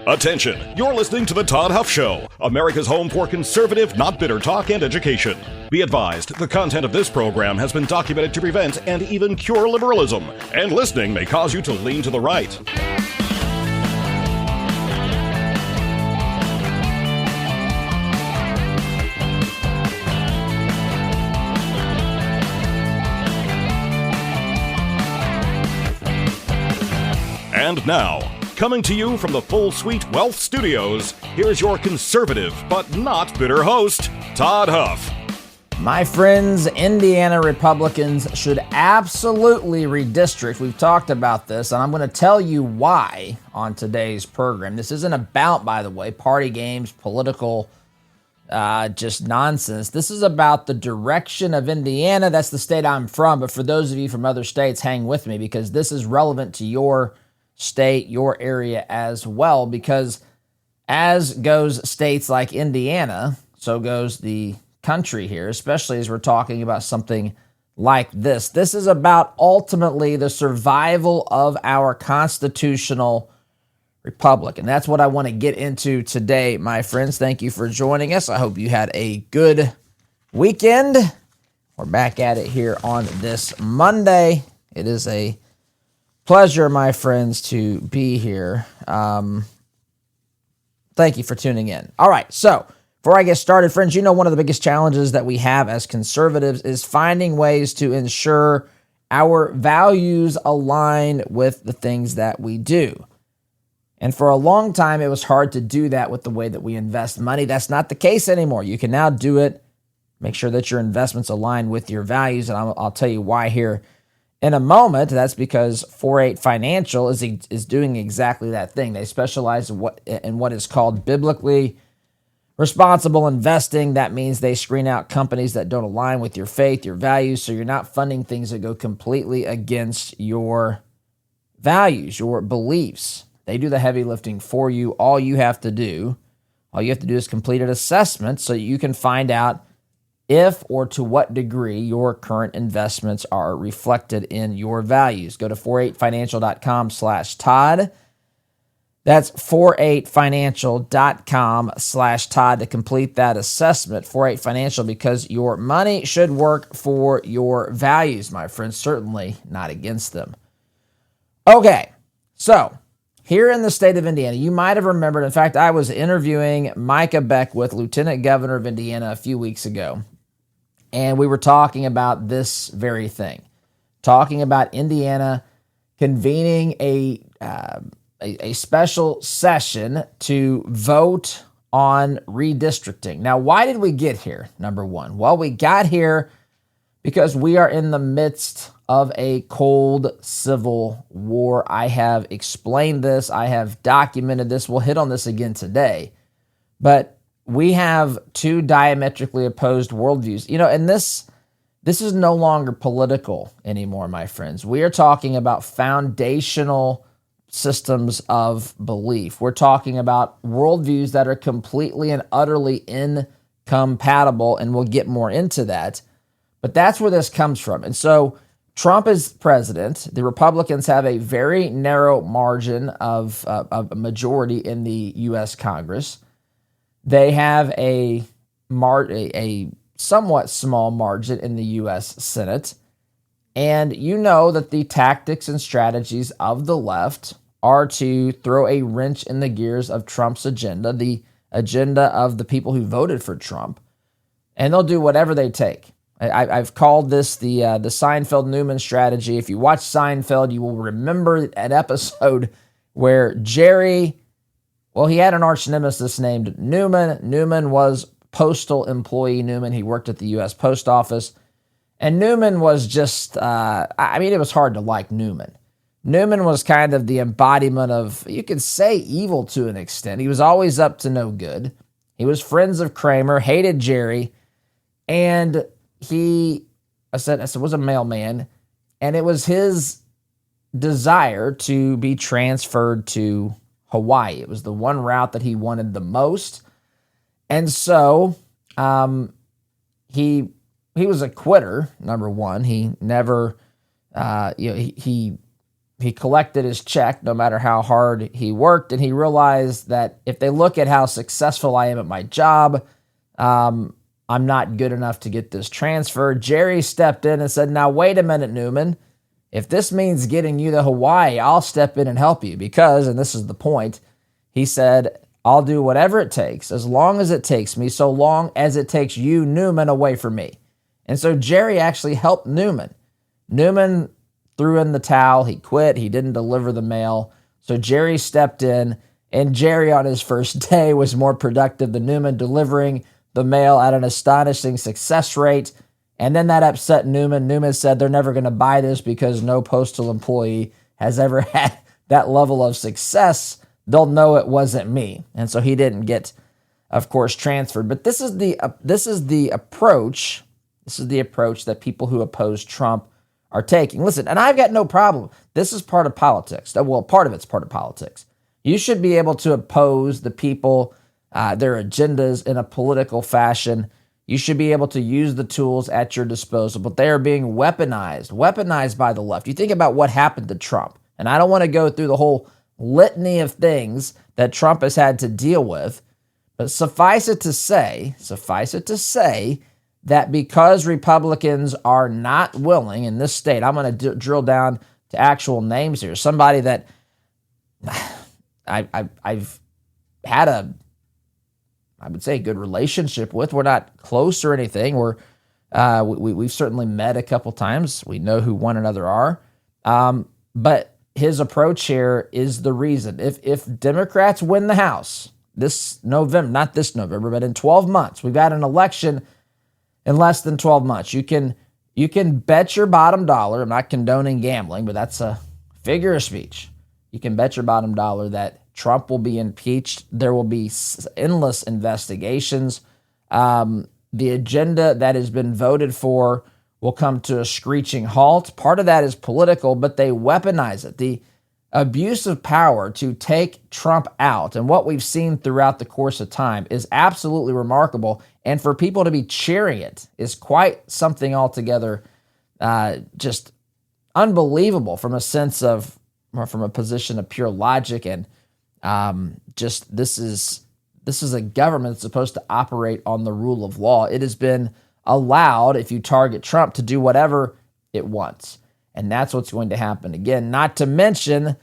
Attention, you're listening to The Todd Huff Show, America's home for conservative, not bitter talk and education. Be advised, the content of this program has been documented to prevent and even cure liberalism, and listening may cause you to lean to the right. And now, coming to you from the Full Suite Wealth Studios, here's your conservative but not bitter host, Todd Huff. My friends, Indiana Republicans should absolutely redistrict. We've talked about this, and I'm going to tell you why on today's program. This isn't about, by the way, party games, political, just nonsense. This is about the direction of Indiana. That's the state I'm from, but for those of you from other states, hang with me because this is relevant to your state, your area as well, because as goes states like Indiana, so goes the country here, especially as we're talking about something like this. This is about ultimately the survival of our constitutional republic. And that's what I want to get into today, my friends. Thank you for joining us. I hope you had a good weekend. We're back at it here on this Monday. It is a pleasure, my friends, to be here. Thank you for tuning in. All right, so before I get started, friends, you know one of the biggest challenges that we have as conservatives is finding ways to ensure our values align with the things that we do. And for a long time, it was hard to do that with the way that we invest money. That's not the case anymore. You can now do it. Make sure that your investments align with your values, and I'll tell you why here in a moment. That's because 4-8 Financial is doing exactly that thing. They specialize in what is called biblically responsible investing. That means they screen out companies that don't align with your faith, your values, so you're not funding things that go completely against your values, your beliefs. They do the heavy lifting for you. All you have to do is complete an assessment so you can find out if or to what degree your current investments are reflected in your values. Go to 48financial.com/Todd. That's 48financial.com/Todd to complete that assessment. 48 Financial, because your money should work for your values, my friends, certainly not against them. Okay, so here in the state of Indiana, you might have remembered, in fact, I was interviewing Micah Beckwith, Lieutenant Governor of Indiana, a few weeks ago. And we were talking about this very thing, talking about Indiana convening a special session to vote on redistricting. Now, why did we get here, number one? Well, we got here because we are in the midst of a cold civil war. I have explained this. I have documented this. We'll hit on this again today. But we have two diametrically opposed worldviews. You know, and this is no longer political anymore, my friends. We are talking about foundational systems of belief. We're talking about worldviews that are completely and utterly incompatible, and we'll get more into that. But that's where this comes from. And so Trump is president. The Republicans have a very narrow margin of a majority in the U.S. Congress. They have a somewhat small margin in the U.S. Senate. And you know that the tactics and strategies of the left are to throw a wrench in the gears of Trump's agenda, the agenda of the people who voted for Trump. And they'll do whatever they take. I've called this the Seinfeld-Newman strategy. If you watch Seinfeld, you will remember an episode where Jerry, well, he had an arch nemesis named Newman. Newman was postal employee Newman. He worked at the U.S. Post Office. And Newman was just, it was hard to like Newman. Newman was kind of the embodiment of, you could say, evil to an extent. He was always up to no good. He was friends of Kramer, hated Jerry, and he, was a mailman, and it was his desire to be transferred to Hawaii. It was the one route that he wanted the most. And so he was a quitter, number one. He never, he he collected his check no matter how hard he worked, and he realized that if they look at how successful I am at my job, I'm not good enough to get this transfer. Jerry stepped in and said, now wait a minute, Newman. If this means getting you to Hawaii, I'll step in and help you because, and this is the point, he said, I'll do whatever it takes, as long as it takes me, so long as it takes you, Newman, away from me. And so Jerry actually helped Newman. Newman threw in the towel. He quit. He didn't deliver the mail. So Jerry stepped in, and Jerry on his first day was more productive than Newman, delivering the mail at an astonishing success rate. And then that upset Newman. Newman said they're never going to buy this because no postal employee has ever had that level of success. They'll know it wasn't me. And so he didn't get, of course, transferred. But this is the approach. This is the approach that people who oppose Trump are taking. Listen, and I've got no problem. This is part of politics. Well, part of it's part of politics. You should be able to oppose the people, their agendas in a political fashion. You should be able to use the tools at your disposal, but they are being weaponized by the left. You think about what happened to Trump, and I don't want to go through the whole litany of things that Trump has had to deal with, but suffice it to say that because Republicans are not willing in this state, I'm going to drill down to actual names here. Somebody that I've had a, I would say, good relationship with. We're not close or anything. We've certainly met a couple times. We know who one another are. But his approach here is the reason. If Democrats win the House this November, not this November, but in 12 months, we've got an election in less than 12 months. You can bet your bottom dollar. I'm not condoning gambling, but that's a figure of speech. You can bet your bottom dollar that Trump will be impeached. There will be endless investigations. The agenda that has been voted for will come to a screeching halt. Part of that is political, but they weaponize it. The abuse of power to take Trump out, and what we've seen throughout the course of time, is absolutely remarkable. And for people to be cheering it is quite something altogether just unbelievable from a sense of, or from a position of pure logic. And just this is a government that's supposed to operate on the rule of law. It has been allowed, if you target Trump, to do whatever it wants. And that's what's going to happen again. Not to mention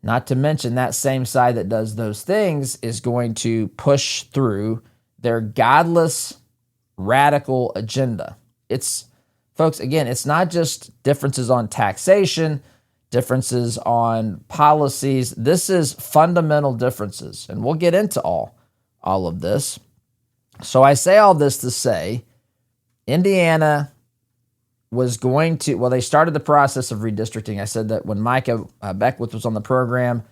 that same side that does those things is going to push through their godless, radical agenda. Folks, again, it's not just differences on taxation, differences on policies. This is fundamental differences, and we'll get into all of this. So I say all this to say, Indiana was going to, well, they started the process of redistricting. I said that when Micah Beckwith was on the program,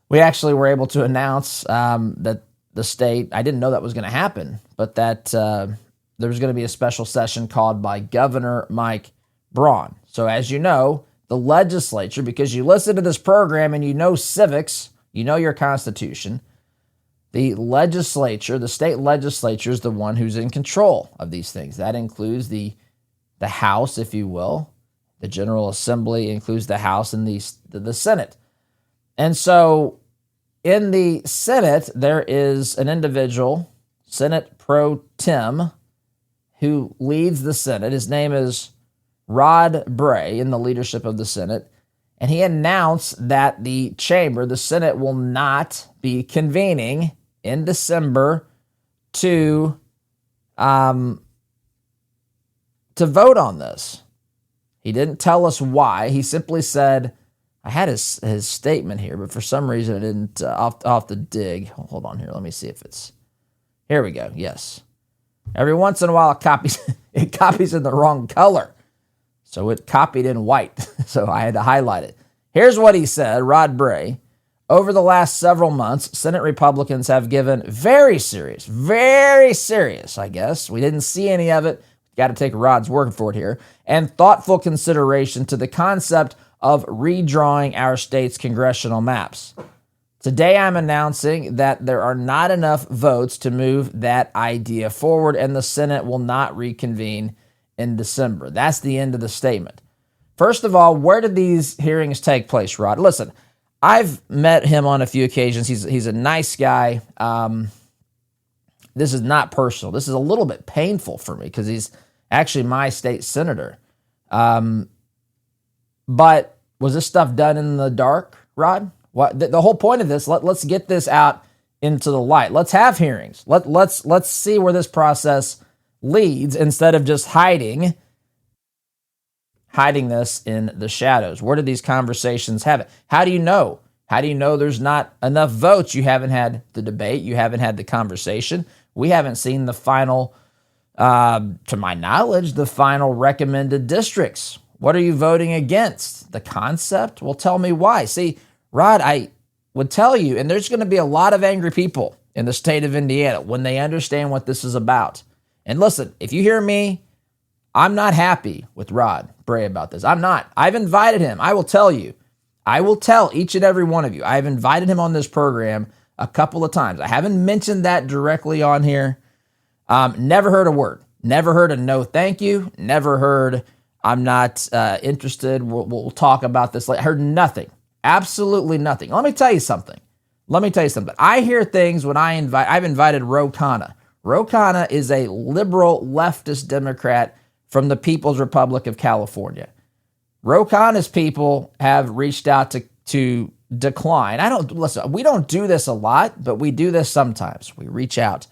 we actually were able to announce that the state, I didn't know that was going to happen, but that there was going to be a special session called by Governor Mike Braun. So as you know, the legislature, because you listen to this program and you know civics, you know your Constitution, the legislature, the state legislature, is the one who's in control of these things. That includes the House, if you will. The General Assembly includes the House and the Senate. And so in the Senate, there is an individual, Senate Pro Tem, who leads the Senate. His name is Rod Bray, in the leadership of the Senate. And he announced that the chamber, the Senate, will not be convening in December to vote on this. He didn't tell us why. He simply said, I had his statement here, but for some reason it didn't, off the dig. Hold on here. Let me see if it's, here we go. Yes. Every once in a while it copies in the wrong color. So it copied in white. So I had to highlight it. Here's what he said, Rod Bray. Over the last several months, Senate Republicans have given very serious, I guess. We didn't see any of it. Got to take Rod's word for it here. And thoughtful consideration to the concept of redrawing our state's congressional maps. Today, I'm announcing that there are not enough votes to move that idea forward, and the Senate will not reconvene in December. That's the end of the statement. First of all, where did these hearings take place, Rod? Listen, I've met him on a few occasions. He's a nice guy. This is not personal. This is a little bit painful for me because he's actually my state senator. But was this stuff done in the dark, Rod? What the whole point of this? Let's get this out into the light. Let's have hearings. Let's see where this process leads instead of just hiding this in the shadows. Where did these conversations have it? How do you know? How do you know there's not enough votes? You haven't had the debate. You haven't had the conversation. We haven't seen the final, to my knowledge, the final recommended districts. What are you voting against? The concept? Well, tell me why. See, Rod, I would tell you, and there's going to be a lot of angry people in the state of Indiana when they understand what this is about. And listen, if you hear me, I'm not happy with Rod Bray about this. I'm not. I've invited him. I will tell you. I will tell each and every one of you. I've invited him on this program a couple of times. I haven't mentioned that directly on here. Never heard a word. Never heard a no thank you. Never heard I'm not interested. We'll talk about this later. Heard nothing. Absolutely nothing. Let me tell you something. I hear things when I've invited Ro Khanna. Ro Khanna is a liberal leftist Democrat from the People's Republic of California. Ro Khanna's people have reached out to decline. We don't do this a lot, but we do this sometimes. We reach out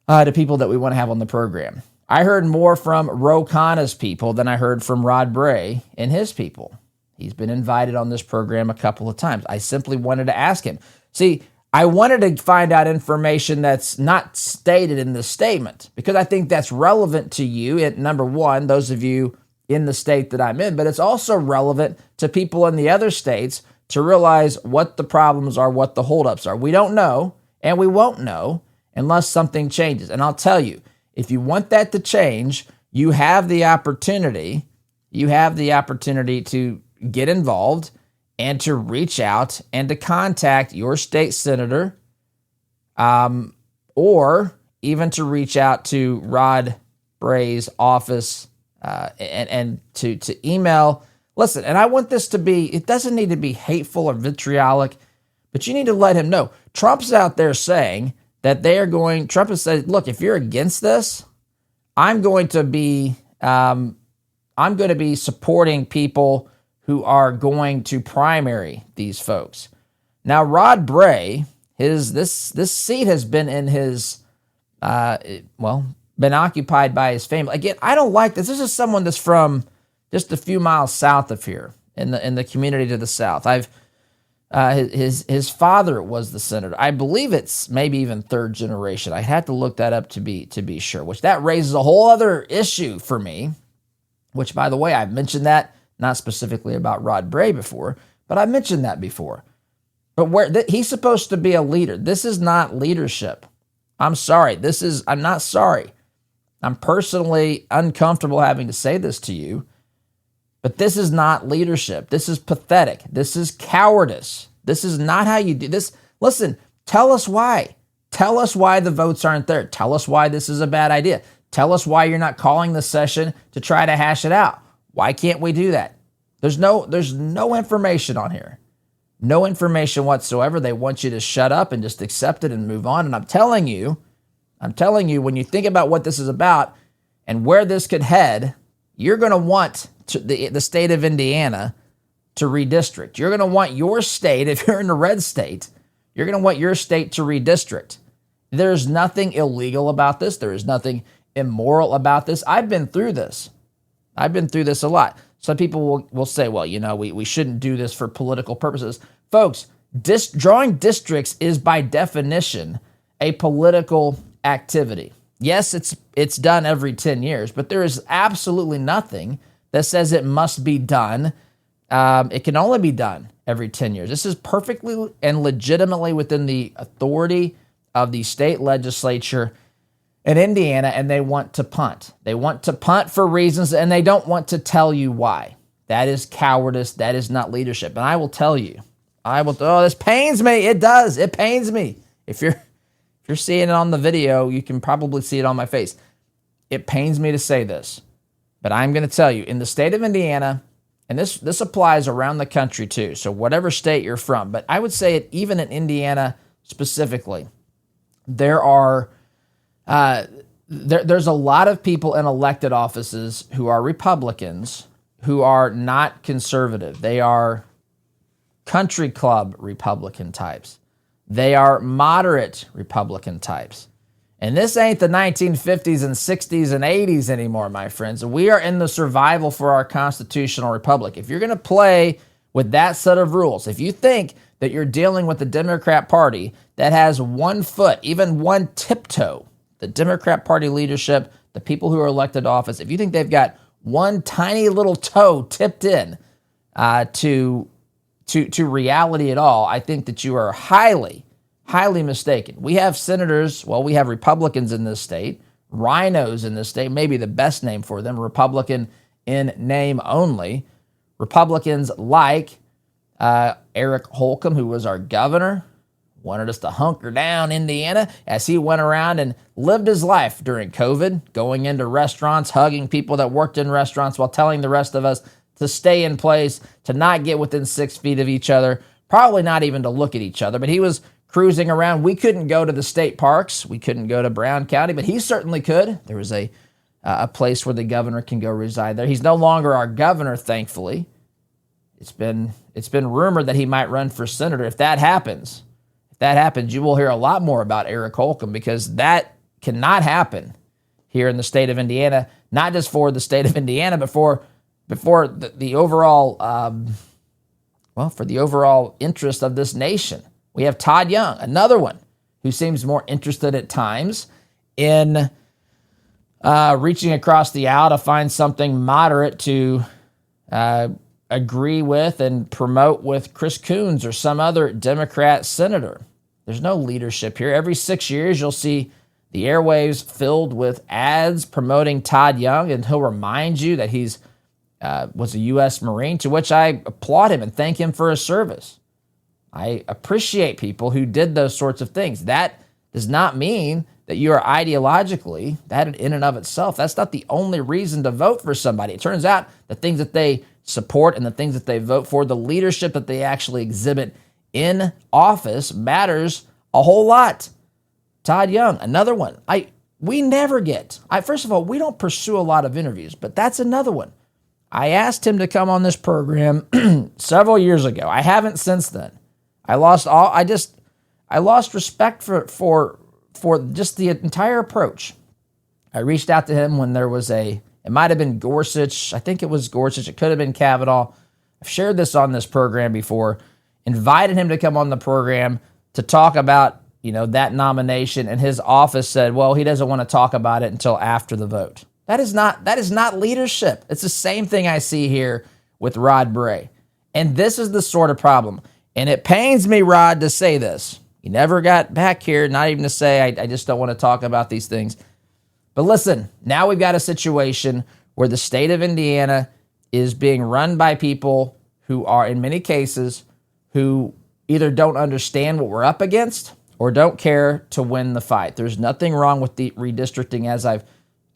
to people that we want to have on the program. I heard more from Ro Khanna's people than I heard from Rod Bray and his people. He's been invited on this program a couple of times. I simply wanted to ask him. See, I wanted to find out information that's not stated in the statement because I think that's relevant to you. Number one, those of you in the state that I'm in, but it's also relevant to people in the other states to realize what the problems are, what the holdups are. We don't know, and we won't know unless something changes. And I'll tell you, if you want that to change, you have the opportunity to get involved and to reach out and to contact your state senator, or even to reach out to Rod Bray's office and to email. Listen, and I want this to be, it doesn't need to be hateful or vitriolic, but you need to let him know. Trump's out there saying that Trump has said, look, if you're against this, I'm going to be supporting people who are going to primary these folks. Now, Rod Bray, this seat has been in his, been occupied by his family. Again, I don't like this. This is someone that's from just a few miles south of here in the community to the south. His father was the senator. I believe it's maybe even third generation. I had to look that up to be sure, which that raises a whole other issue for me, which, by the way, I've mentioned that, not specifically about Rod Bray before, but I mentioned that before. But he's supposed to be a leader. This is not leadership. I'm sorry. I'm not sorry. I'm personally uncomfortable having to say this to you, but this is not leadership. This is pathetic. This is cowardice. This is not how you do this. Listen, tell us why. Tell us why the votes aren't there. Tell us why this is a bad idea. Tell us why you're not calling the session to try to hash it out. Why can't we do that? There's no information on here. No information whatsoever. They want you to shut up and just accept it and move on. And I'm telling you, when you think about what this is about and where this could head, you're going to want the state of Indiana to redistrict. You're going to want your state, if you're in a red state, you're going to want your state to redistrict. There's nothing illegal about this. There is nothing immoral about this. I've been through this. A lot. Some people will say, well, we shouldn't do this for political purposes. Folks, drawing districts is by definition a political activity. Yes, it's done every 10 years, but there is absolutely nothing that says it must be done. It can only be done every 10 years. This is perfectly and legitimately within the authority of the state legislature in Indiana, and they want to punt. They want to punt for reasons, and they don't want to tell you why. That is cowardice. That is not leadership. And I will tell you, this pains me. It does. It pains me. If you're seeing it on the video, you can probably see it on my face. It pains me to say this, but I'm going to tell you, in the state of Indiana, and this applies around the country too, so whatever state you're from, but I would say it even in Indiana specifically, there are there's a lot of people in elected offices who are Republicans who are not conservative. They are country club Republican types. They are moderate Republican types. And this ain't the 1950s and 60s and 80s anymore, my friends. We are in the survival for our constitutional republic. If you're going to play with that set of rules, if you think that you're dealing with the Democrat Party that has one foot, even one tiptoe, the Democrat Party leadership, the people who are elected to office, if you think they've got one tiny little toe tipped in to reality at all, I think that you are highly mistaken. We have senators, we have Republicans in this state, rhinos in this state, maybe the best name for them, Republican in name only. Republicans like Eric Holcomb, who was our governor, wanted us to hunker down Indiana as he went around and lived his life during COVID, going into restaurants, hugging people that worked in restaurants while telling the rest of us to stay in place, to not get within 6 feet of each other, probably not even to look at each other. But he was cruising around. We couldn't go to the state parks. We couldn't go to Brown County, but he certainly could. There was a place where the governor can go reside there. He's no longer our governor, thankfully. It's been rumored that he might run for senator. If that happens, you will hear a lot more about Eric Holcomb, because that cannot happen here in the state of Indiana, not just for the state of Indiana, but for the overall for the overall interest of this nation. We have Todd Young, another one who seems more interested at times in reaching across the aisle to find something moderate to agree with and promote with Chris Coons or some other Democrat senator. There's no leadership here. Every 6 years, you'll see the airwaves filled with ads promoting Todd Young, and he'll remind you that he's was a U.S. Marine, to which I applaud him and thank him for his service. I appreciate people who did those sorts of things. That does not mean that you are ideologically, that in and of itself, that's not the only reason to vote for somebody. It turns out the things that they support and the things that they vote for, the leadership that they actually exhibit in office matters a whole lot. Todd Young, another one. We never get, first of all, we don't pursue a lot of interviews, but that's another one. I asked him to come on this program several years ago. I haven't since then. I lost respect for just the entire approach. I reached out to him when there was it might have been Gorsuch. I think it was Gorsuch. It could have been Kavanaugh. I've shared this on this program before. Invited him to come on the program to talk about, that nomination, and his office said, well, he doesn't want to talk about it until after the vote. That is not leadership. It's the same thing I see here with Rod Bray. And this is the sort of problem. And it pains me, Rod, to say this. He never got back here, not even to say, I just don't want to talk about these things. But listen, now we've got a situation where the state of Indiana is being run by people who are, in many cases, who either don't understand what we're up against or don't care to win the fight. There's nothing wrong with the redistricting, as I've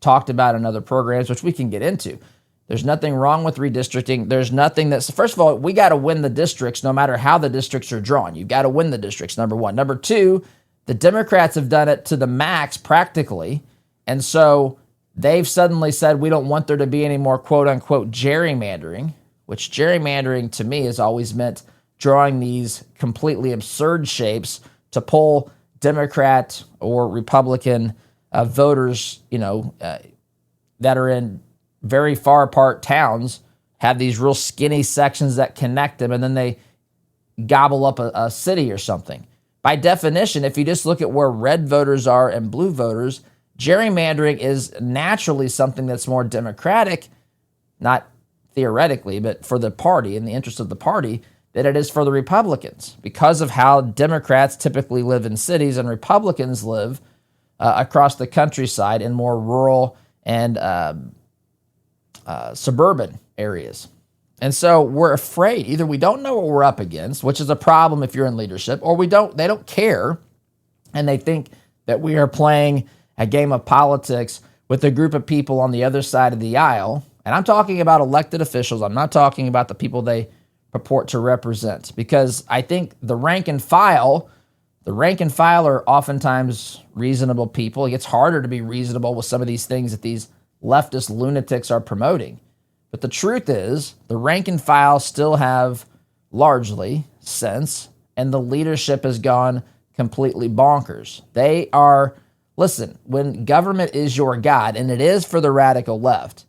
talked about in other programs, which we can get into. There's nothing wrong with redistricting. There's nothing that's, first of all, we got to win the districts no matter how the districts are drawn. You've got to win the districts, number one. Number two, the Democrats have done it to the max practically. And so they've suddenly said we don't want there to be any more quote unquote gerrymandering, which gerrymandering to me has always meant drawing these completely absurd shapes to pull Democrat or Republican voters, that are in very far apart towns, have these real skinny sections that connect them, and then they gobble up a city or something. By definition, if you just look at where red voters are and blue voters, gerrymandering is naturally something that's more democratic, not theoretically, but for the party, in the interest of the party, than it is for the Republicans, because of how Democrats typically live in cities and Republicans live across the countryside in more rural and suburban areas. And so we're afraid. Either we don't know what we're up against, which is a problem if you're in leadership, or they don't care, and they think that we are playing a game of politics with a group of people on the other side of the aisle, And I'm talking about elected officials. I'm not talking about the people they purport to represent, because I think the rank and file are oftentimes reasonable people. It gets harder to be reasonable with some of these things that these leftist lunatics are promoting. But the truth is, the rank and file still have largely sense, and the leadership has gone completely bonkers. They are, listen, when government is your God, and it is for the radical left,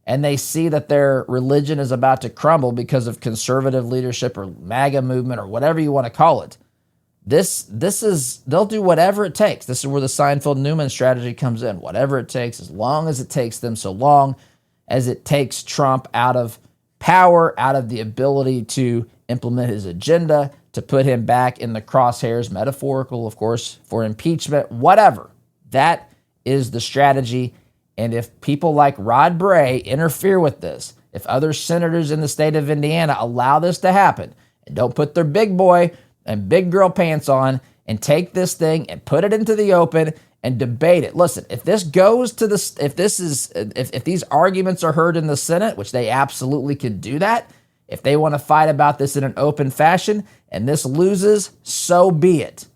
and they see that their religion is about to crumble because of conservative leadership or MAGA movement or whatever you want to call it, they'll do whatever it takes. This is where the Seinfeld-Newman strategy comes in. Whatever it takes, as long as it takes them, so long as it takes Trump out of power, out of the ability to implement his agenda, to put him back in the crosshairs, metaphorical, of course, for impeachment, whatever. That is the strategy. And if people like Rod Bray interfere with this, if other senators in the state of Indiana allow this to happen and don't put their big boy and big girl pants on and take this thing and put it into the open and debate it. Listen, if this goes to if these arguments are heard in the Senate, which they absolutely could do that, if they want to fight about this in an open fashion and this loses, so be it.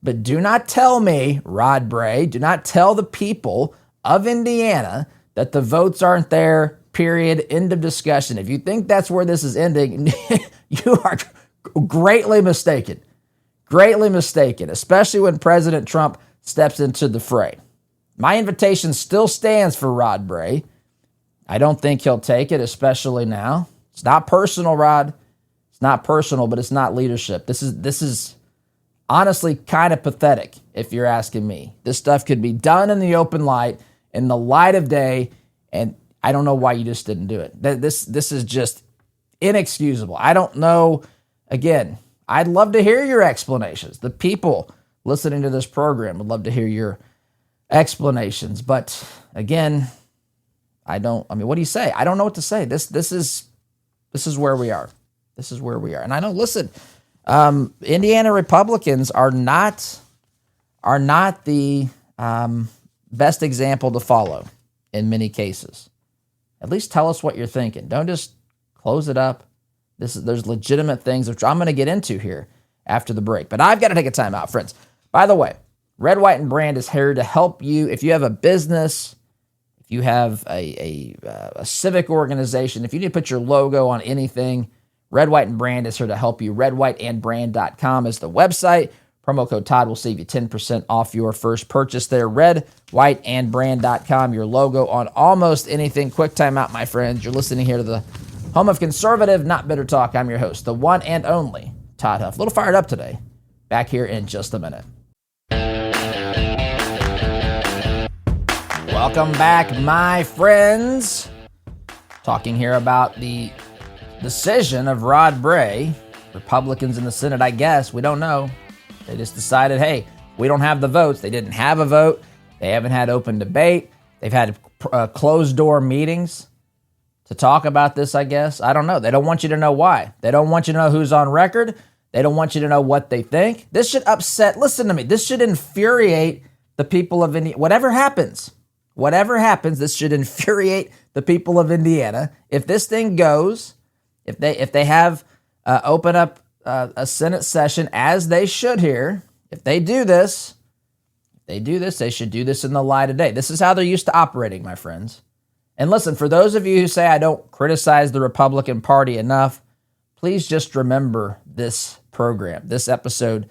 But do not tell me, Rod Bray, do not tell the people of Indiana that the votes aren't there, period, end of discussion. If you think that's where this is ending, you are greatly mistaken. Greatly mistaken, especially when President Trump steps into the fray. My invitation still stands for Rod Bray. I don't think he'll take it, especially now. It's not personal, Rod. It's not personal, but it's not leadership. This is honestly kind of pathetic, if you're asking me. This stuff could be done in the open light, in the light of day, and I don't know why you just didn't do it. This is just inexcusable. I don't know. Again, I'd love to hear your explanations. The people listening to this program would love to hear your explanations. But again, what do you say? I don't know what to say. This is where we are. This is where we are. And I know, listen, Indiana Republicans are not the best example to follow in many cases. At least tell us what you're thinking. Don't just close it up. There's legitimate things which I'm going to get into here after the break. But I've got to take a time out, friends. By the way, Red, White, and Brand is here to help you. If you have a business, if you have a civic organization, if you need to put your logo on anything, Red, White, and Brand is here to help you. redwhiteandbrand.com is the website. Promo code Todd will save you 10% off your first purchase there. redwhiteandbrand.com, your logo on almost anything. Quick time out, my friends. You're listening here to the home of conservative, not bitter talk. I'm your host, the one and only Todd Huff. A little fired up today. Back here in just a minute. Welcome back, my friends. Talking here about the decision of Rod Bray. Republicans in the Senate, I guess. We don't know. They just decided, hey, we don't have the votes. They didn't have a vote. They haven't had open debate. They've had closed-door meetings to talk about this, I guess. I don't know. They don't want you to know why. They don't want you to know who's on record. They don't want you to know what they think. This should upset, listen to me, this should infuriate the people of Indiana. Whatever happens, this should infuriate the people of Indiana. If this thing goes, if they have open up a Senate session as they should here, if they do this, they should do this in the light of day. This is how they're used to operating, my friends. And listen, for those of you who say I don't criticize the Republican Party enough, please just remember this program, this episode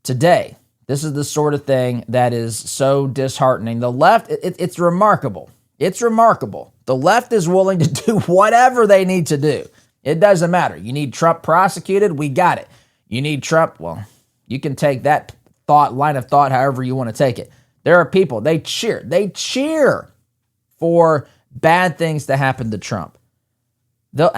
today. This is the sort of thing that is so disheartening. The left, it's remarkable. It's remarkable. The left is willing to do whatever they need to do. It doesn't matter. You need Trump prosecuted? We got it. You need Trump? Well, you can take that line of thought however you want to take it. There are people, they cheer for bad things to happen to Trump. That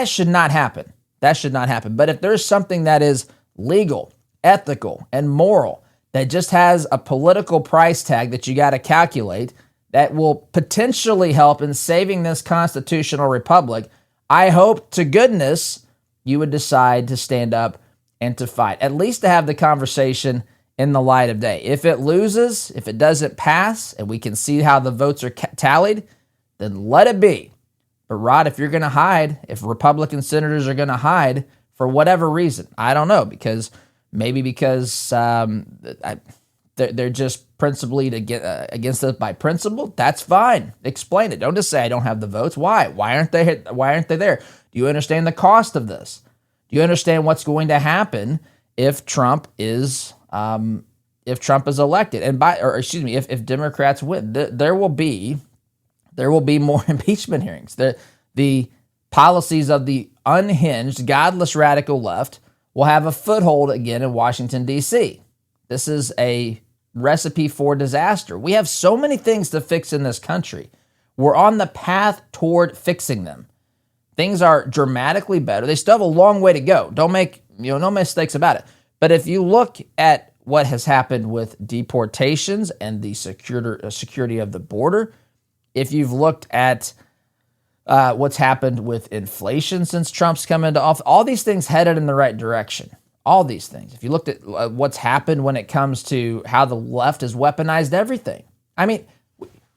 should not happen. That should not happen. But if there's something that is legal, ethical, and moral that just has a political price tag that you got to calculate that will potentially help in saving this constitutional republic, I hope to goodness you would decide to stand up and to fight, at least to have the conversation in the light of day. If it loses, if it doesn't pass, and we can see how the votes are tallied, then let it be. But Rod, if you're going to hide, if Republican senators are going to hide for whatever reason, I don't know, because they're just principally against it by principle. That's fine. Explain it. Don't just say I don't have the votes. Why? Why aren't they there? Do you understand the cost of this? Do you understand what's going to happen if Trump is elected? And if Democrats win, there will be more impeachment hearings. The policies of the unhinged, godless radical left will have a foothold again in Washington, D.C. This is a recipe for disaster. We have so many things to fix in this country. We're on the path toward fixing them. Things are dramatically better. They still have a long way to go. Don't make no mistakes about it. But if you look at what has happened with deportations and the security of the border, if you've looked at what's happened with inflation since Trump's come into office, all these things headed in the right direction. All these things. If you looked at what's happened when it comes to how the left has weaponized everything. I mean,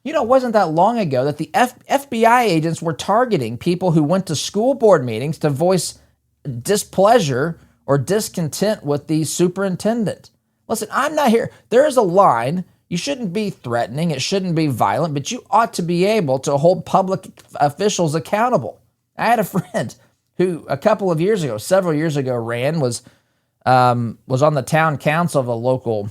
it wasn't that long ago that the FBI agents were targeting people who went to school board meetings to voice displeasure or discontent with the superintendent. Listen, I'm not here. There is a line. You shouldn't be threatening. It shouldn't be violent, but you ought to be able to hold public officials accountable. I had a friend who several years ago, was on the town council of a local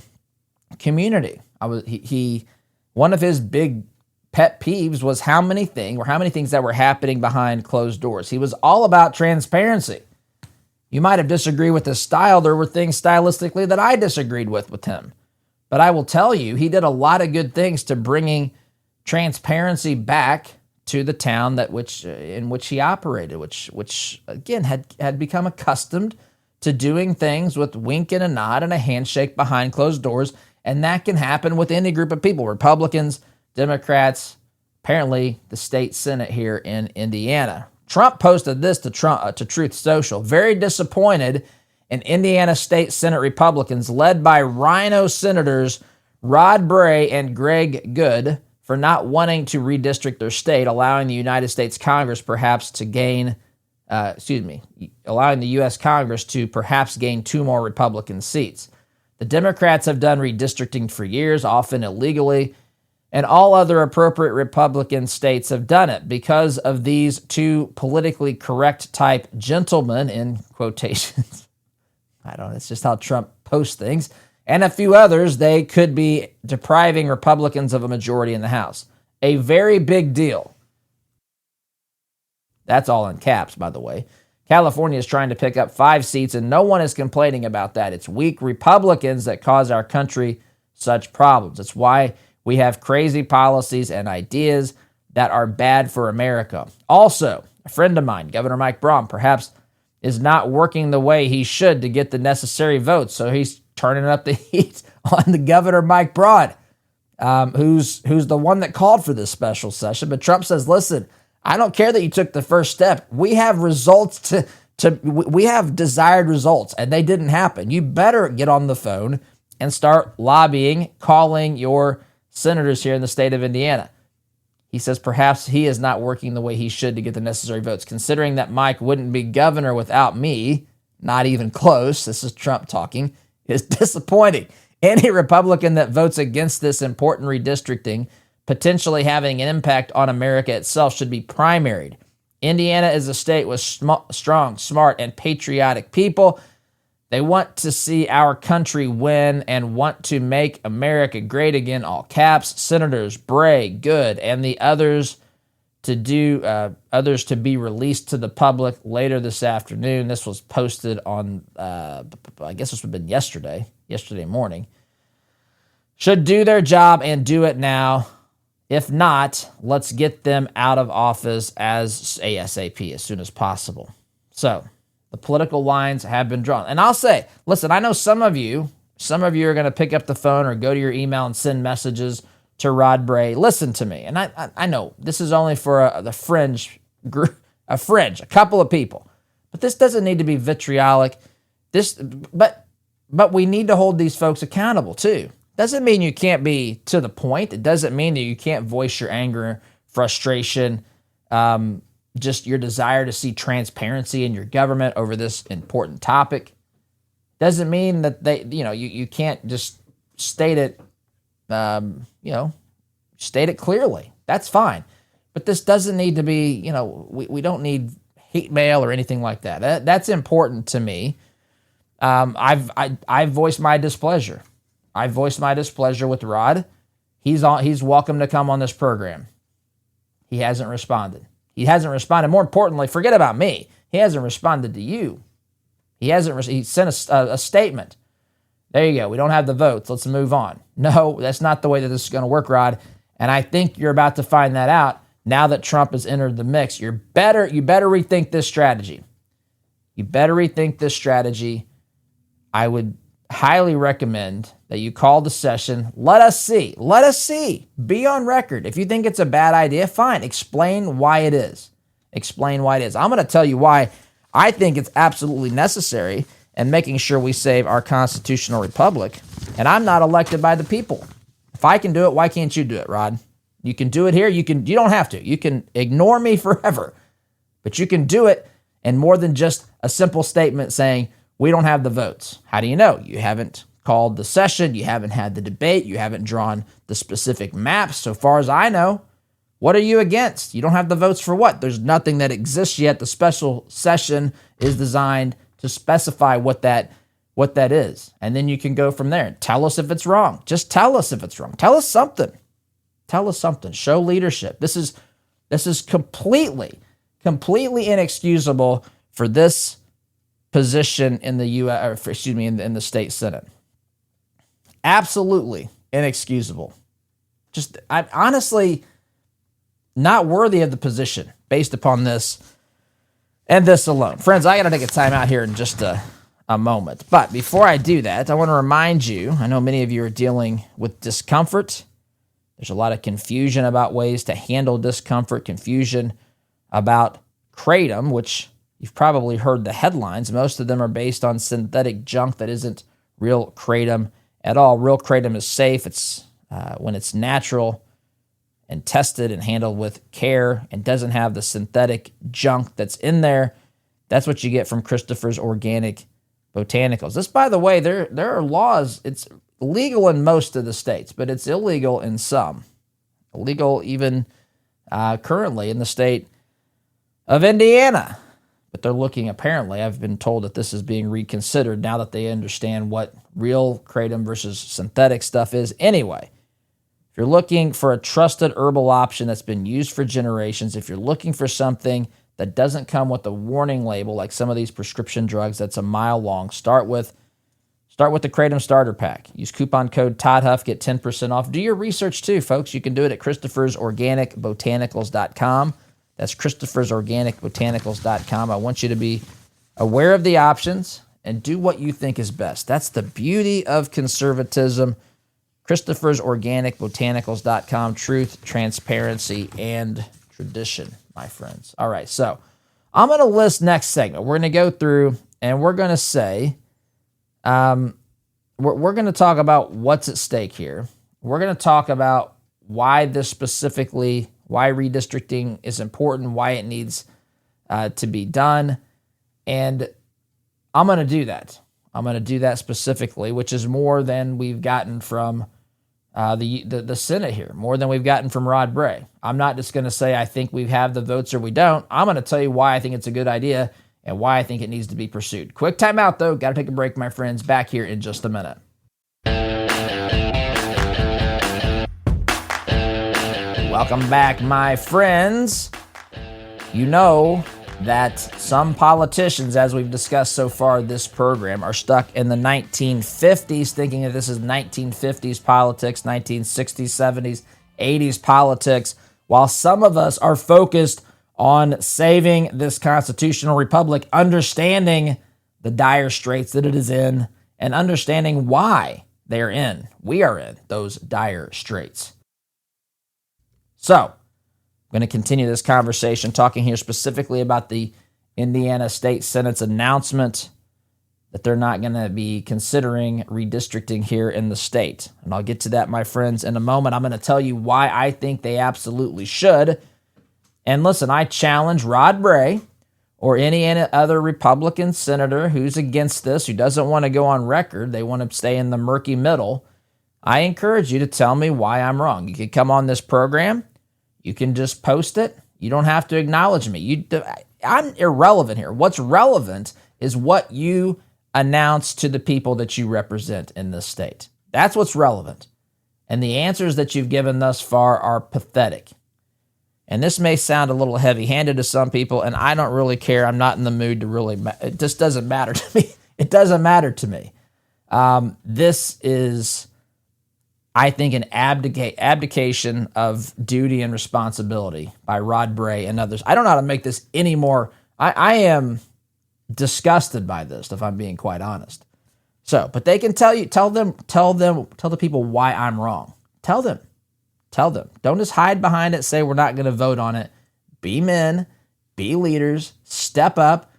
community. One of his big pet peeves was how many things that were happening behind closed doors. He was all about transparency. You might have disagreed with his style. There were things stylistically that I disagreed with him. But I will tell you, he did a lot of good things to bringing transparency back to the town in which he operated, which again had become accustomed to doing things with wink and a nod and a handshake behind closed doors, and that can happen with any group of people, Republicans, Democrats, apparently the state Senate here in Indiana. Trump posted this to Truth Social. Very disappointed in Indiana State Senate Republicans led by Rhino Senators Rod Bray and Greg Good for not wanting to redistrict their state, allowing the United States Congress allowing the U.S. Congress to perhaps gain 2 more Republican seats. The Democrats have done redistricting for years, often illegally, and all other appropriate Republican states have done it. Because of these 2 politically correct type gentlemen, in quotations, I don't know, it's just how Trump posts things, and a few others, they could be depriving Republicans of a majority in the House. A very big deal. That's all in caps, by the way. California is trying to pick up 5 seats, and no one is complaining about that. It's weak Republicans that cause our country such problems. It's why we have crazy policies and ideas that are bad for America. Also, a friend of mine, Governor Mike Braun, perhaps is not working the way he should to get the necessary votes, so he's turning up the heat on the Governor Mike Braun, who's the one that called for this special session. But Trump says, listen, I don't care that you took the first step. We have results we have desired results, and they didn't happen. You better get on the phone and start lobbying, calling your senators here in the state of Indiana. He says perhaps he is not working the way he should to get the necessary votes. Considering that Mike wouldn't be governor without me, not even close, this is Trump talking, is disappointing. Any Republican that votes against this important redistricting, potentially having an impact on America itself, should be primaried. Indiana is a state with strong, smart, and patriotic people. They want to see our country win and want to make America great again, all caps. Senators Bray, Good, and the others to be released to the public later this afternoon. This was posted on, I guess this would have been yesterday morning. Should do their job and do it now. If not, let's get them out of office as ASAP, as soon as possible. So the political lines have been drawn. And I'll say, listen, I know some of you are going to pick up the phone or go to your email and send messages to Rod Bray. Listen to me. And I know this is only for the fringe group, a couple of people. But this doesn't need to be vitriolic. But we need to hold these folks accountable too. Doesn't mean you can't be to the point. It doesn't mean that you can't voice your anger frustration, just your desire to see transparency in your government over this important topic. Doesn't mean that you can't just state it, state it clearly. That's fine. But this doesn't need to be, we don't need hate mail or anything like that. That's important to me. I've voiced my displeasure. I voiced my displeasure with Rod. He's welcome to come on this program. He hasn't responded. More importantly, forget about me. He hasn't responded to you. He sent a statement. There you go. We don't have the votes. Let's move on. No, that's not the way that this is going to work, Rod. And I think you're about to find that out now that Trump has entered the mix. You better rethink this strategy. I would highly recommend that you call the session. Let us see. Be on record. If you think it's a bad idea, fine. Explain why it is. I'm going to tell you why I think it's absolutely necessary and making sure we save our constitutional republic. And I'm not elected by the people. If I can do it, why can't you do it, Rod? You can do it here. You don't have to. You can ignore me forever. But you can do it, and more than just a simple statement saying, we don't have the votes. How do you know? You haven't called the session. You haven't had the debate. You haven't drawn the specific maps. So far as I know, what are you against? You don't have the votes for what? There's nothing that exists yet. The special session is designed to specify what that is. And then you can go from there. Tell us if it's wrong. Just tell us if it's wrong. Tell us something. Show leadership. This is completely inexcusable for this position in the in the state Senate. Absolutely inexcusable. I'm honestly not worthy of the position based upon this and this alone. Friends, I got to take a time out here in just a moment. But before I do that, I want to remind you, I know many of you are dealing with discomfort. There's a lot of confusion about ways to handle discomfort, confusion about kratom, which you've probably heard the headlines. Most of them are based on synthetic junk that isn't real kratom at all. Real kratom is safe. It's when it's natural and tested and handled with care and doesn't have the synthetic junk that's in there. That's what you get from Christopher's Organic Botanicals. This, by the way, there are laws. It's legal in most of the states, but it's illegal in some. Illegal even currently in the state of Indiana. But they're looking, apparently, I've been told that this is being reconsidered now that they understand what real kratom versus synthetic stuff is. Anyway, if you're looking for a trusted herbal option that's been used for generations, if you're looking for something that doesn't come with a warning label like some of these prescription drugs that's a mile long, start with the Kratom Starter Pack. Use coupon code ToddHuff, get 10% off. Do your research too, folks. You can do it at Christopher'sOrganicBotanicals.com. That's Christopher'sOrganicBotanicals.com. I want you to be aware of the options and do what you think is best. That's the beauty of conservatism. Christopher'sOrganicBotanicals.com. Truth, transparency, and tradition, my friends. All right, so I'm going to list next segment. We're going to go through and we're going to say, we're going to talk about what's at stake here. We're going to talk about why this specifically, why redistricting is important, why it needs to be done. And I'm going to do that. I'm going to do that specifically, which is more than we've gotten from the Senate here, more than we've gotten from Rod Bray. I'm not just going to say I think we have the votes or we don't. I'm going to tell you why I think it's a good idea and why I think it needs to be pursued. Quick time out, though. Got to take a break, my friends. Back here in just a minute. Welcome back, my friends. You know that some politicians, as we've discussed so far this program, are stuck in the 1950s, thinking that this is 1950s politics, 1960s, 70s, 80s politics, while some of us are focused on saving this constitutional republic, understanding the dire straits that it is in, and understanding why we are in those dire straits. So, I'm going to continue this conversation talking here specifically about the Indiana State Senate's announcement that they're not going to be considering redistricting here in the state. And I'll get to that, my friends, in a moment. I'm going to tell you why I think they absolutely should. And listen, I challenge Rod Bray or any other Republican senator who's against this, who doesn't want to go on record, they want to stay in the murky middle. I encourage you to tell me why I'm wrong. You can come on this program. You can just post it. You don't have to acknowledge me. I'm irrelevant here. What's relevant is what you announce to the people that you represent in this state. That's what's relevant. And the answers that you've given thus far are pathetic. And this may sound a little heavy-handed to some people, and I don't really care. I'm not in the mood to really, it just doesn't matter to me. It doesn't matter to me. This is, I think, an abdication of duty and responsibility by Rod Bray and others. I don't know how to make this any more. I am disgusted by this, if I'm being quite honest. So, but they can tell the people why I'm wrong. Tell them. Don't just hide behind it, say we're not going to vote on it. Be men, be leaders, step up,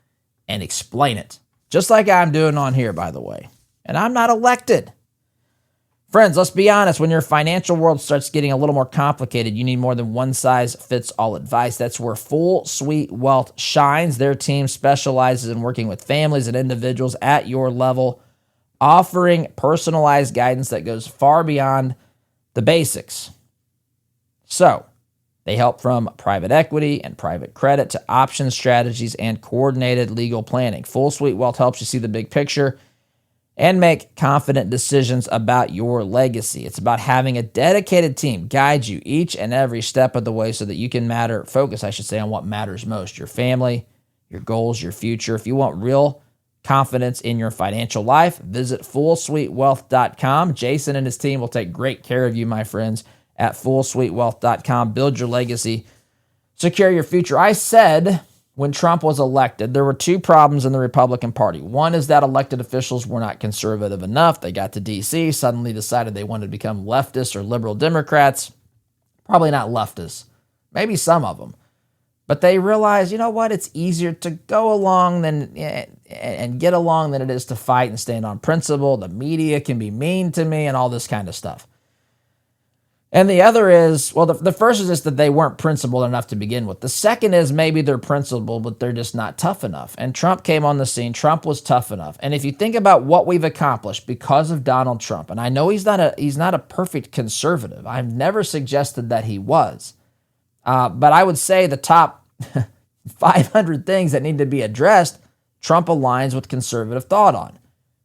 and explain it. Just like I'm doing on here, by the way. And I'm not elected. Friends, let's be honest. When your financial world starts getting a little more complicated, you need more than one-size-fits-all advice. That's where Full Suite Wealth shines. Their team specializes in working with families and individuals at your level, offering personalized guidance that goes far beyond the basics. So, they help from private equity and private credit to option strategies and coordinated legal planning. Full Suite Wealth helps you see the big picture and make confident decisions about your legacy. It's about having a dedicated team guide you each and every step of the way so that you can focus on what matters most, your family, your goals, your future. If you want real confidence in your financial life, visit fullsuitewealth.com. Jason and his team will take great care of you, my friends, at fullsuitewealth.com. Build your legacy, secure your future. I said when Trump was elected, there were two problems in the Republican Party. One is that elected officials were not conservative enough. They got to D.C., suddenly decided they wanted to become leftists or liberal Democrats. Probably not leftists. Maybe some of them. But they realized, you know what? It's easier to go along and get along than it is to fight and stand on principle. The media can be mean to me and all this kind of stuff. And the other is, well, the first is just that they weren't principled enough to begin with. The second is maybe they're principled, but they're just not tough enough. And Trump came on the scene. Trump was tough enough. And if you think about what we've accomplished because of Donald Trump, and I know he's not a perfect conservative. I've never suggested that he was. But I would say the top 500 things that need to be addressed, Trump aligns with conservative thought on.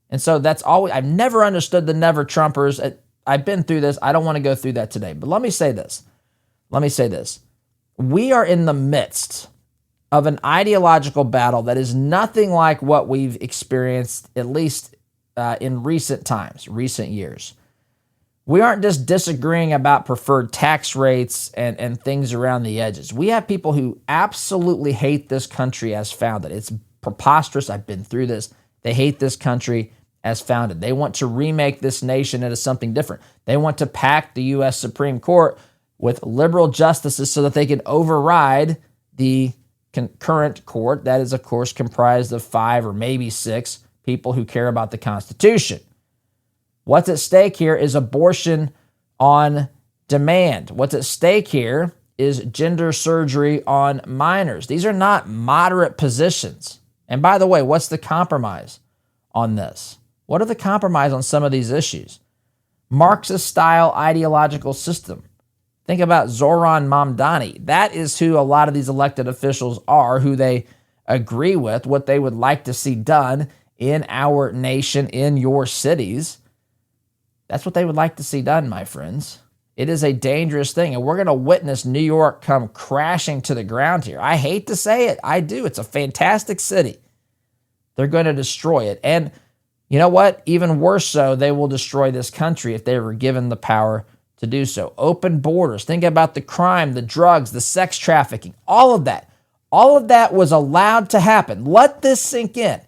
And so that's always, I've never understood the never Trumpers. I've been through this. I don't want to go through that today. But let me say this. We are in the midst of an ideological battle that is nothing like what we've experienced, at least in recent times, recent years. We aren't just disagreeing about preferred tax rates and things around the edges. We have people who absolutely hate this country as founded. It's preposterous. I've been through this. They hate this country as founded. They want to remake this nation into something different. They want to pack the U.S. Supreme Court with liberal justices so that they can override the current court that is, of course, comprised of 5 or maybe 6 people who care about the Constitution. What's at stake here is abortion on demand. What's at stake here is gender surgery on minors. These are not moderate positions. And by the way, what's the compromise on this? What are the compromise on some of these issues? Marxist-style ideological system. Think about Zoran Mamdani. That is who a lot of these elected officials are, who they agree with, what they would like to see done in our nation, in your cities. That's what they would like to see done, my friends. It is a dangerous thing, and we're going to witness New York come crashing to the ground here. I hate to say it. I do. It's a fantastic city. They're going to destroy it. And you know what? Even worse so, they will destroy this country if they were given the power to do so. Open borders. Think about the crime, the drugs, the sex trafficking, all of that. All of that was allowed to happen. Let this sink in.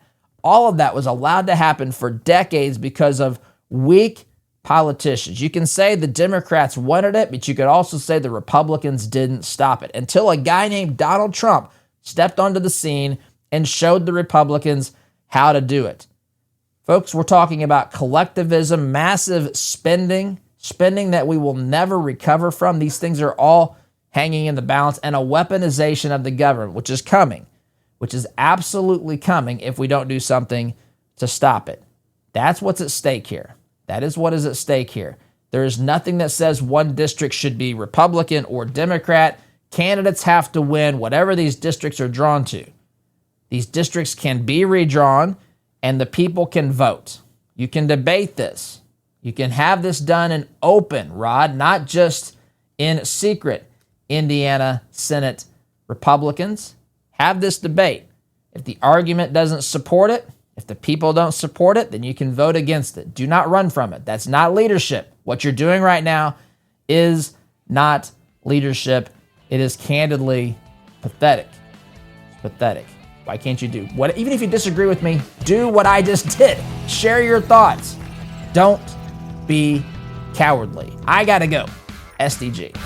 All of that was allowed to happen for decades because of weak politicians. You can say the Democrats wanted it, but you could also say the Republicans didn't stop it until a guy named Donald Trump stepped onto the scene and showed the Republicans how to do it. Folks, we're talking about collectivism, massive spending that we will never recover from. These things are all hanging in the balance, and a weaponization of the government, which is coming, which is absolutely coming if we don't do something to stop it. That's what's at stake here. That is what is at stake here. There is nothing that says one district should be Republican or Democrat. Candidates have to win whatever these districts are drawn to. These districts can be redrawn, and the people can vote. You can debate this. You can have this done in open, Rod, not just in secret. Indiana Senate Republicans, have this debate. If the argument doesn't support it, if the people don't support it, then you can vote against it. Do not run from it. That's not leadership. What you're doing right now is not leadership. It is candidly pathetic. It's pathetic. Why can't you do what? Even if you disagree with me, do what I just did. Share your thoughts. Don't be cowardly. I gotta go. SDG.